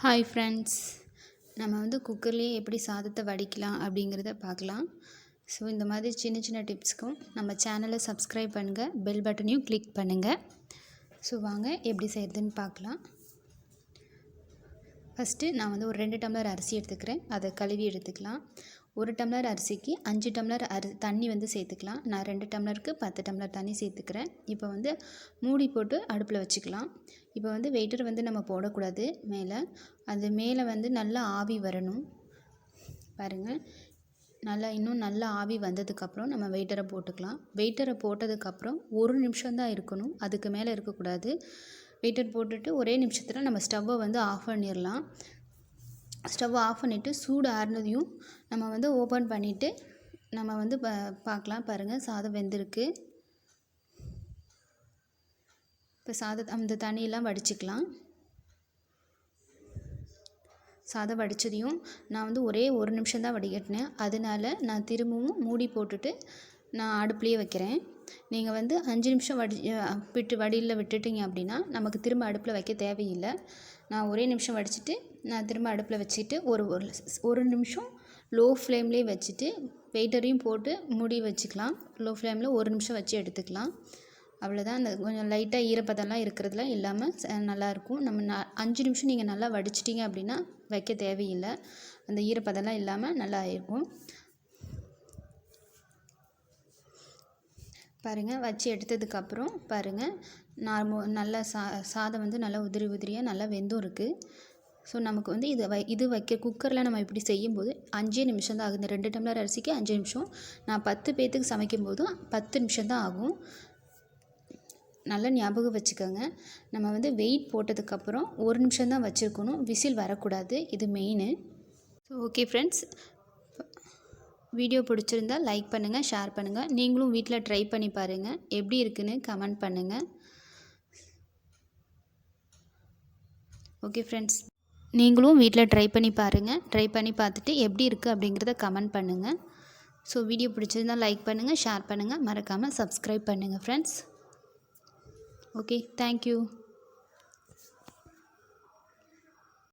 Hi friends, நம்ம குக்கர்லேயே எப்படி சாதத்தை வடிக்கலாம் அப்படிங்கிறத பார்க்கலாம். ஸோ இந்த மாதிரி சின்ன சின்ன டிப்ஸ்க்கும் நம்ம சேனலை சப்ஸ்கிரைப் பண்ணுங்கள், பெல் பட்டனையும் கிளிக் பண்ணுங்கள். ஸோ வாங்க எப்படி செய்கிறதுன்னு பார்க்கலாம். ஃபஸ்ட்டு நான் ஒரு 2 டம்ளர் அரிசி எடுத்துக்கிறேன். அதை கழுவி எடுத்துக்கலாம். 1 டம்ளர் அரிசிக்கு 5 டம்ளர் தண்ணி சேர்த்துக்கலாம். நான் 2 டம்ளருக்கு 10 டம்ளர் தண்ணி சேர்த்துக்கிறேன். இப்போ மூடி போட்டு அடுப்பில் வச்சுக்கலாம். இப்போ வெயிட்டர் நம்ம போடக்கூடாது. அது மேலே நல்லா ஆவி வரணும். பாருங்கள், இன்னும் நல்லா ஆவி வந்ததுக்கப்புறம் நம்ம வெயிட்டரை போட்டுக்கலாம். வெயிட்டரை போட்டதுக்கப்புறம் 1 நிமிஷம் தான் இருக்கணும், அதுக்கு மேலே இருக்கக்கூடாது. வெயிட்டர் போட்டுட்டு ஒரே நிமிஷத்தில் நம்ம ஸ்டவ்வை ஆஃப் பண்ணிடலாம். ஸ்டவ்வை ஆஃப் பண்ணிவிட்டு சூடு ஆறுனதையும் நம்ம ஓப்பன் பண்ணிவிட்டு நம்ம பார்க்கலாம். பாருங்கள், சாதம் வெந்திருக்கு. இப்போ அந்த தண்ணியெல்லாம் வடிச்சிக்கலாம். சாதம் வடித்ததையும் நான் ஒரே 1 நிமிஷம் தான் வடிகட்டினேன். அதனால நான் திரும்பவும் மூடி போட்டுட்டு நான் அடுப்புலேயே வைக்கிறேன். நீங்கள் 5 நிமிஷம் வடியில் விட்டுட்டிங்க அப்படின்னா நமக்கு திரும்ப அடுப்பில் வைக்க தேவையில்லை. நான் ஒரே நிமிஷம் வடிச்சிட்டு நான் திரும்ப அடுப்பில் வச்சுட்டு ஒரு நிமிஷம் லோ ஃப்ளேம்லேயே வச்சுட்டு வெயிட்டரையும் போட்டு மூடி வச்சுக்கலாம். லோ ஃப்ளேமில் 1 நிமிஷம் வச்சு எடுத்துக்கலாம். அவ்வளோதான். அந்த கொஞ்சம் லைட்டாக ஈரப்பதம்லாம் இருக்கிறதுல இல்லாமல் நல்லாயிருக்கும். நம்ம 5 நிமிஷம் நீங்கள் நல்லா வடிச்சிட்டிங்க அப்படின்னா வைக்க தேவையில்லை. அந்த ஈரப்பதம்லாம் இல்லாமல் நல்லா இருக்கும். பாருங்கள், வச்சு எடுத்ததுக்கப்புறம் பாருங்கள், நல்லா சாதம் நல்லா உதிரி உதிரியாக நல்லா வெந்தும் இருக்குது. ஸோ நமக்கு இது வைக்க குக்கரில் நம்ம இப்படி செய்யும்போது 5 நிமிஷம் தான் ஆகுது. 2 டம்ளர் அரிசிக்கு 5 நிமிஷம். நான் 10 பேர்த்துக்கு சமைக்கும் போதும் 10 நிமிஷம் தான் ஆகும். நல்லா ஞாபகம் வச்சுக்கோங்க. நம்ம வெயிட் போட்டதுக்கப்புறம் 1 நிமிஷம் தான் வச்சுருக்கணும். விசில் வரக்கூடாது. இது main. So okay friends, video பிடிச்சிருந்தா லைக் பண்ணுங்கள், ஷேர் பண்ணுங்கள். நீங்களும் வீட்டில் ட்ரை பண்ணி பாருங்கள். எப்படி இருக்குன்னு கமெண்ட் பண்ணுங்கள். ஓகே ஃப்ரெண்ட்ஸ், நீங்களும் வீட்டில் ட்ரை பண்ணி பாருங்கள். ட்ரை பண்ணி பார்த்துட்டு எப்படி இருக்குது அப்படிங்கிறத கமெண்ட் பண்ணுங்கள். ஸோ வீடியோ பிடிச்சிருந்தா லைக் பண்ணுங்கள், ஷேர் பண்ணுங்கள், மறக்காமல் சப்ஸ்கிரைப் பண்ணுங்கள் ஃப்ரெண்ட்ஸ். Okay, thank you.